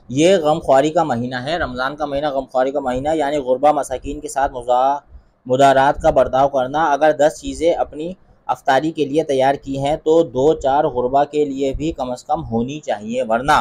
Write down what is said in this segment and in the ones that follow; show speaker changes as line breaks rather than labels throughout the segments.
ये गमख्वारी का महीना है, रमज़ान का महीना गमख्वारी का महीना, यानी गुरबा मसाकीन के साथ मुदारात का बर्ताव करना। अगर 10 चीज़ें अपनी अफ्तारी के लिए तैयार की हैं तो 2-4 गुरबा के लिए भी कम अज़ कम होनी चाहिए, वरना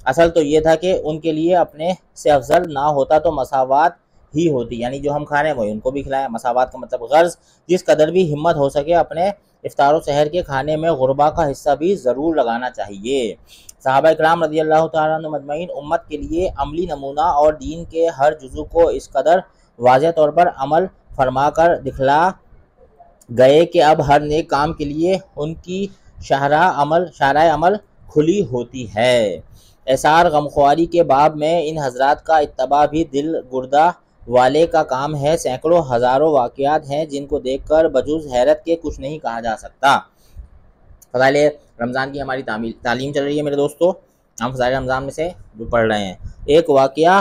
असल तो ये था कि उनके लिए अपने से अफजल ना होता तो मसावात ही होती, यानी जो हम खा रहे हैं वही उनको भी खिलाएं। मसावात का मतलब गर्ज जिस कदर भी हिम्मत हो सके अपने इफ्तार सहर के खाने में गुरबा का हिस्सा भी ज़रूर लगाना चाहिए। सहाबा इकराम रज़ी अल्लाह तआला अन्हुम अजमईन उम्मत के लिए अमली नमूना और दीन के हर जुज़ू को इस कदर वाज़ेह तौर पर अमल फरमा कर दिखला गए कि अब हर नेक काम के लिए उनकी शाहराह अमल खुली होती है। एसार गमख्वारी के बाब में इन हजरात का इत्तबा भी दिल गुर्दा वाले का काम है। सैकड़ों हज़ारों वाक़यात हैं जिनको देखकर बजुज़ हैरत के कुछ नहीं कहा जा सकता। फ़ज़ाइल रमज़ान की हमारी तालीम चल रही है मेरे दोस्तों, हम फ़ज़ाइल रमज़ान में से जो पढ़ रहे हैं। एक वाक़या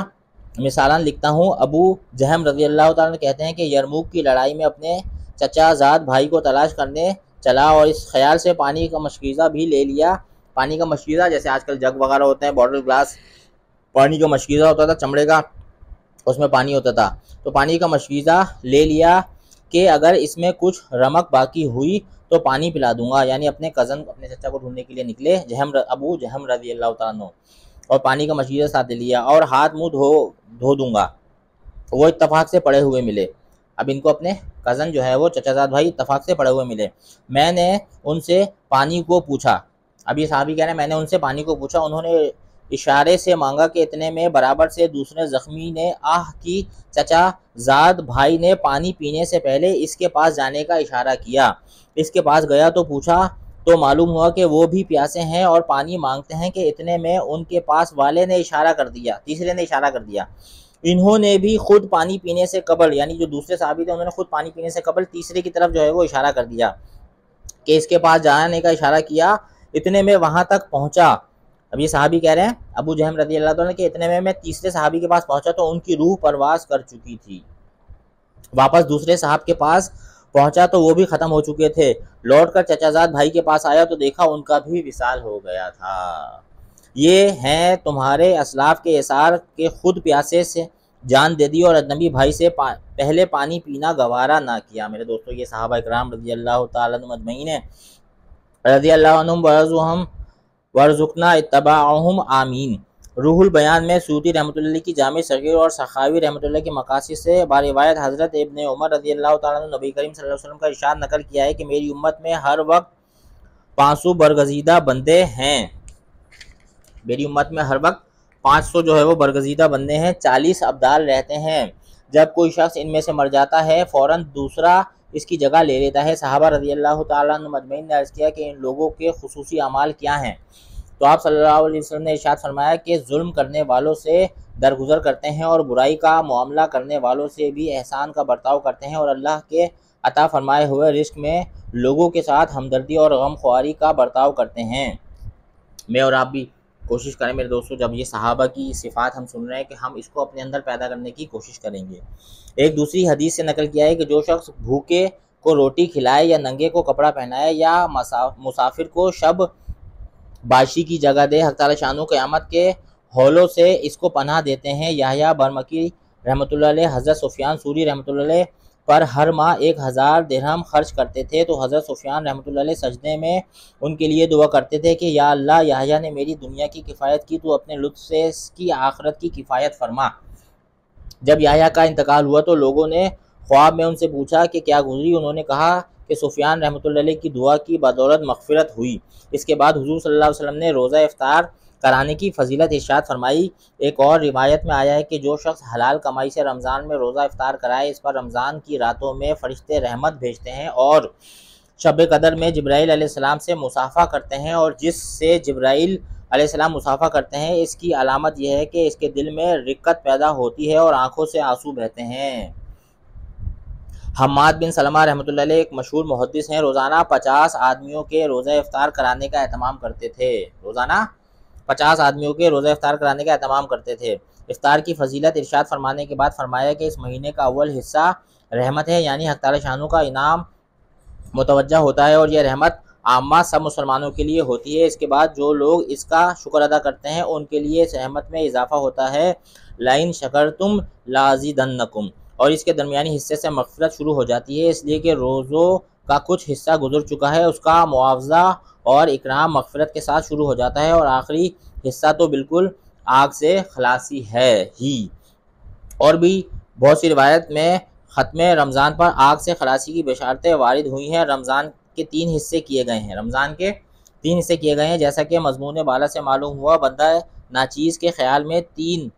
मिसालन लिखता हूँ। अबू जहम रज़ी अल्लाह तआला अन्हु कहते हैं कि यरमुक की लड़ाई में अपने चचाज़ाद भाई को तलाश करने चला और इस ख्याल से पानी का मशकीज़ा भी ले लिया। पानी का मशकीज़ा जैसे आजकल जग वगैरह होते हैं, बॉटल ग्लास, पानी का मशकीज़ा होता था चमड़े का, उसमें पानी होता था, तो पानी का मशकीज़ा ले लिया कि अगर इसमें कुछ रमक बाकी हुई तो पानी पिला दूंगा। यानी अपने कज़न अपने चचा को ढूंढने के लिए निकले अबू जहम रज़ी अल्लाह तआला अन्हु, और पानी का मशकीज़ा साथ ले लिया और हाथ मुँह धो दूंगा। वो इत्तफाक से पड़े हुए मिले। अब इनको अपने कज़न जो है वो चचाजाद भाई इत्तफाक से पड़े हुए मिले। मैंने उनसे पानी को पूछा, अब ये साहबी कह रहे हैं मैंने उनसे पानी को पूछा, उन्होंने इशारे से मांगा कि इतने में बराबर से दूसरे ज़ख्मी ने आह की चचाजाद भाई ने पानी पीने से पहले इसके पास जाने का इशारा किया। इसके पास गया तो पूछा तो मालूम हुआ कि वो भी प्यासे हैं और पानी मांगते हैं कि इतने में उनके पास वाले ने इशारा कर दिया, तीसरे ने इशारा कर दिया। इन्होंने भी खुद पानी पीने से कबल, यानी जो दूसरे साहबी थे उन्होंने खुद पानी पीने से कबल तीसरे की तरफ जो है वो इशारा कर दिया कि इसके पास जाने का इशारा किया। इतने में वहां तक पहुंचा। अब ये साहबी कह रहे हैं अबू जहम रज़ी अल्लाह तआला कि इतने में मैं तीसरे साहबी के पास पहुंचा तो उनकी रूह परवास कर चुकी थी। वापस दूसरे साहब के पास पहुंचा तो वो भी ख़त्म हो चुके थे। लौटकर चचाजाद भाई के पास आया तो देखा उनका भी विसाल हो गया था। ये हैं तुम्हारे असलाफ के एसार के खुद प्यासे से जान दे दी और अजनबी भाई से पहले पानी पीना गवारा ना किया। मेरे दोस्तों ये सहाबा इकराम रज़ी अल्लाह तआला अन्हुम अजमईन रज़ी अल्लाह अन्हुम वरज़ुहम वर्जुकना इत्तबाअहुम आमीन। रूहुल बयान में सूती रहमतुल्लाह की जामे सगीर और सखावी रहमतुल्लाह के मकासिद से बारिवायत हज़रत इब्न उमर रज़ी अल्लाह तआला अन्हु नबी करीम सल्लल्लाहु अलैहि वसल्लम का इरशाद नकल किया है कि मेरी उम्मत में हर वक्त 500 बरगज़ीदा बंदे हैं। मेरी उम्मत में हर वक्त 500 जो है वो बरगज़ीदा बंदे हैं, 40 अब्दाल रहते हैं। जब कोई शख्स इनमें से मर जाता है फ़ौरन दूसरा इसकी जगह ले लेता है। सहाबा रज़ी अल्लाह तआला अन्हुम अजमईन ने अर्ज़ किया कि इन लोगों के खुसूसी अमाल क्या हैं, तो आप सल्लल्लाहु अलैहि वसल्लम ने इरशाद फरमाया कि जुल्म करने वालों से दरगुजर करते हैं और बुराई का मामला करने वालों से भी एहसान का बर्ताव करते हैं और अल्लाह के अता फरमाए हुए रिस्क में लोगों के साथ हमदर्दी और गमख्वारी का बर्ताव करते हैं। मैं और आप भी कोशिश करें मेरे दोस्तों, जब ये सहाबा की सिफ़ात हम सुन रहे हैं कि हम इसको अपने अंदर पैदा करने की कोशिश करेंगे। एक दूसरी हदीस से नकल किया है कि जो शख्स भूखे को रोटी खिलाए या नंगे को कपड़ा पहनाए या मुसाफिर को शब बाशी की जगह दे, हक़ ताला शानो क़यामत के हौलों से इसको पनाह देते हैं। याहया बरमकी रहमतुल्लाह अलैह हज़रत सुफ़ियान सूरी रहमतुल्लाह अलैह पर हर माह 1000 दिरहम खर्च करते थे, तो हज़रत सुफ़ियान रहमतुल्लाह अलैह सजदे में उनके लिए दुआ करते थे कि या अल्लाह, याहया ने मेरी दुनिया की किफ़ायत की, तो अपने लुत्फ़ से इसकी आखिरत की किफ़ायत फरमा। जब याहया का इंतकाल हुआ तो लोगों ने ख्वाब में उनसे पूछा कि क्या गुज़री। उन्होंने कहा कि सुफ़ियान रहमतुल्लाह अलैह की दुआ की बदौलत मग़फ़िरत हुई। इसके बाद हुज़ूर सल्लल्लाहु अलैहि वसल्लम ने रोज़ा इफ्तार कराने की फ़जीलत इरशाद फरमाई। एक और रिवायत में आया है कि जो शख्स हलाल कमाई से रमज़ान में रोज़ा इफ्तार कराए, इस पर रमज़ान की रातों में फ़रिश्ते रहमत भेजते हैं और शब कदर में जिब्राईल अलैहिस्सलाम से मुसाफ़ा करते हैं, और जिससे जिब्राईल अलैहिस्सलाम मुसाफ़ा करते हैं इसकी अलामत यह है कि इसके दिल में रिक्कत पैदा होती है और आँखों से आंसू बहते हैं। हम्माद बिन सलमा रहमतुल्लाह अलैह एक मशहूर मुहद्दिस हैं, रोज़ाना 50 आदमियों के रोज़ा इफ्तार कराने का एहतमाम करते थे। रोज़ाना 50 आदमियों के रोज़ा इफ्तार कराने का एहतमाम करते थे। इफ्तार की फ़जीलत इरशाद फरमाने के बाद फरमाया कि इस महीने का अव्वल हिस्सा रहमत है, यानी हक़ ताला शानू का इनाम मुतवज्जा होता है और यह रहमत आम्मा सब मुसलमानों के लिए होती है। इसके बाद जो लोग इसका शुक्र अदा करते हैं उनके लिए इस रहमत में इजाफा होता है। लाइन शकरतुम लाज़िदन्नकुम। और इसके दरमियानी हिस्से से मग़फ़िरत शुरू हो जाती है, इसलिए कि रोज़ों का कुछ हिस्सा गुजर चुका है, उसका मुआवजा और इकराम मग़फ़िरत के साथ शुरू हो जाता है, और आखिरी हिस्सा तो बिल्कुल आग से खलासी है ही। और भी बहुत सी रिवायत में ख़त्म रमज़ान पर आग से खलासी की बशारतें वारिद हुई हैं। रमज़ान के 3 हिस्से किए गए हैं। रमज़ान के 3 हिस्से किए गए हैं, जैसा कि मज़मून बाला से मालूम हुआ। बंदा नाचीज़ के ख़्याल में 3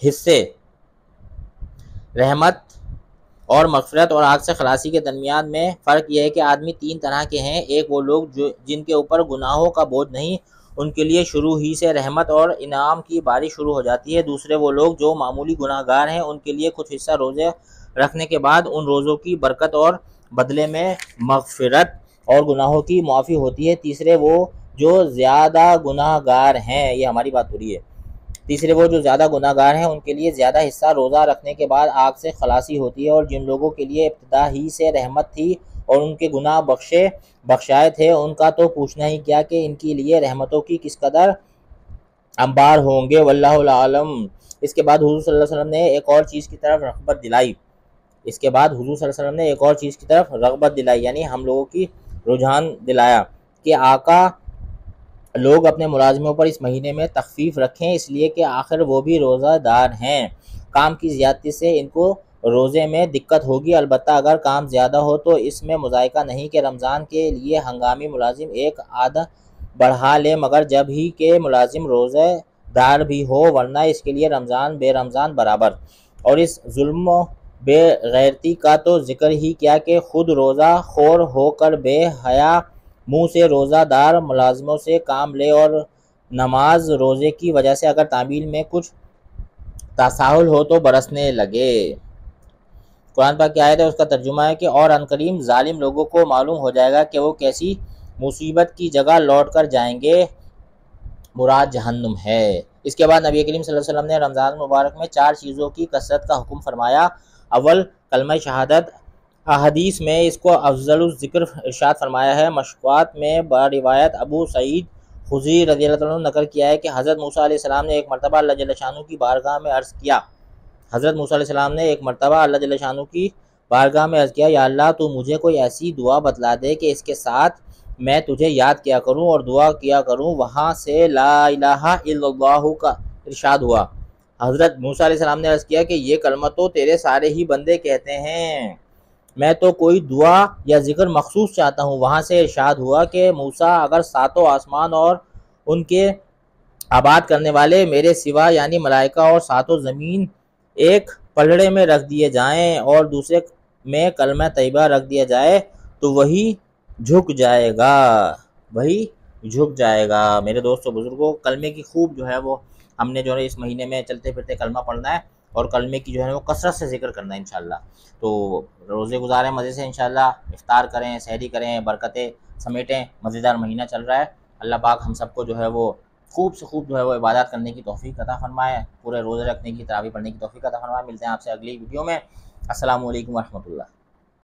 हिस्से रहमत और मग़फ़िरत और आग से खलासी के दरमियान में फ़र्क यह है कि आदमी 3 तरह के हैं। एक वो लोग जो जिनके ऊपर गुनाहों का बोझ नहीं, उनके लिए शुरू ही से रहमत और इनाम की बारिश शुरू हो जाती है। दूसरे वो लोग जो मामूली गुनाहगार हैं, उनके लिए कुछ हिस्सा रोज़े रखने के बाद उन रोज़ों की बरकत और बदले में मग़फ़िरत और गुनाहों की मुआफ़ी होती है। तीसरे वो जो ज़्यादा गुनाहगार हैं, ये हमारी बात हो रही है, तीसरे वो जो ज़्यादा गुनाहगार हैं उनके लिए ज़्यादा हिस्सा रोज़ा रखने के बाद आग से खलासी होती है। और जिन लोगों के लिए इब्तिदा ही से रहमत थी और उनके गुनाह बख्शाए थे, उनका तो पूछना ही क्या कि इनके लिए रहमतों की किस कदर अंबार होंगे। वल्लाहुल आलम। इसके बाद हुज़ूर सल्लल्लाहु अलैहि वसल्लम ने एक और चीज़ की तरफ रग़बत दिलाई। इसके बाद हुज़ूर सल्लल्लाहु अलैहि वसल्लम ने एक और चीज़ की तरफ रग़बत दिलाई, यानी हम लोगों की रुझान दिलाया कि आका लोग अपने मुलाज़िमों पर इस महीने में तख़फ़ीफ़ रखें, इसलिए कि आखिर वो भी रोज़ादार हैं। काम की ज़्यादती से इनको रोज़े में दिक्कत होगी, अलबत्ता अगर काम ज़्यादा हो तो इसमें मुज़ायका नहीं कि रमज़ान के लिए हंगामी मुलाज़िम एक आधा बढ़ा ले, मगर जब ही के मुलाज़िम रोज़ेदार भी हो, वरना इसके लिए रमज़ान बे रमज़ान बराबर। और इस जुल्म बेगैरती का तो ज़िक्र ही क्या कि खुद रोज़ा खोर होकर बेहया मुँह से रोज़ादार मुलाज़िमों से काम ले, और नमाज रोज़े की वजह से अगर तामील में कुछ तसाहुल हो तो बरसने लगे। कुरान पाक की आयत है, उसका तर्जुमा है कि और अनकरीम जालिम लोगों को मालूम हो जाएगा कि वो कैसी मुसीबत की जगह लौट कर जाएंगे, मुराद जहन्नुम है। इसके बाद नबी करीम सल्लल्लाहु अलैहि वसल्लम ने रमज़ान मुबारक में 4 चीज़ों की कसरत का हुक्म फरमाया। अव्वल कलमा शहादत। हदीस में इसको अफजलुल ज़िक्र इरशाद फरमाया है। मशक़ात में बारिवायत अबू सईद खुज़री रज़ियल्लाहु अन्हु नक़ल किया है कि हज़रत मूसा अलैहिस्सलाम ने एक मरतबा अल्लाह जल्ल शानहू की बारगाह में अर्ज़ किया। हज़रत मूसा अलैहिस्सलाम ने एक मरतबा अल्लाह जल्ल शानहू की बारगाह में अर्ज़ किया, या अल्लाह तू मुझे कोई ऐसी दुआ बतला दे कि इसके साथ मैं तुझे याद किया करूँ और दुआ किया करूँ। वहाँ से ला इलाहा इल्लल्लाहु का इरशाद हुआ। हज़रत मूसा अलैहिस्सलाम ने अर्ज़ किया कि ये कलमा तो तेरे सारे ही बंदे कहते हैं, मैं तो कोई दुआ या ज़िक्र मखसूस चाहता हूँ। वहाँ से इरशाद हुआ कि मूसा, अगर 7 आसमान और उनके आबाद करने वाले मेरे सिवा यानी मलाइका और 7 ज़मीन एक पलड़े में रख दिए जाएं और दूसरे में कलमा तैयबा रख दिया जाए तो वही झुक जाएगा, वही झुक जाएगा। मेरे दोस्तों बुज़ुर्गों, कलमे की खूब जो है वो हमने जो है इस महीने में चलते फिरते कलमा पढ़ना है और कलमे की जो है वो कसरत से ज़िक्र करना है इंशाअल्लाह। तो रोज़े गुजारें मज़े से इंशाअल्लाह, इफ्तार करें, सहरी करें, बरकतें समेटें। मज़ेदार महीना चल रहा है। अल्लाह पाक हम सबको जो है वो खूब से खूब जो है वो इबादत करने की तौफ़ीक़ अता फ़रमाए, पूरे रोज़े रखने की, तरावी पढ़ने की तौफ़ीक़ अता फ़रमाए। मिलते हैं आपसे अगली वीडियो में। अस्सलामु अलैकुम व रहमतुल्लाह।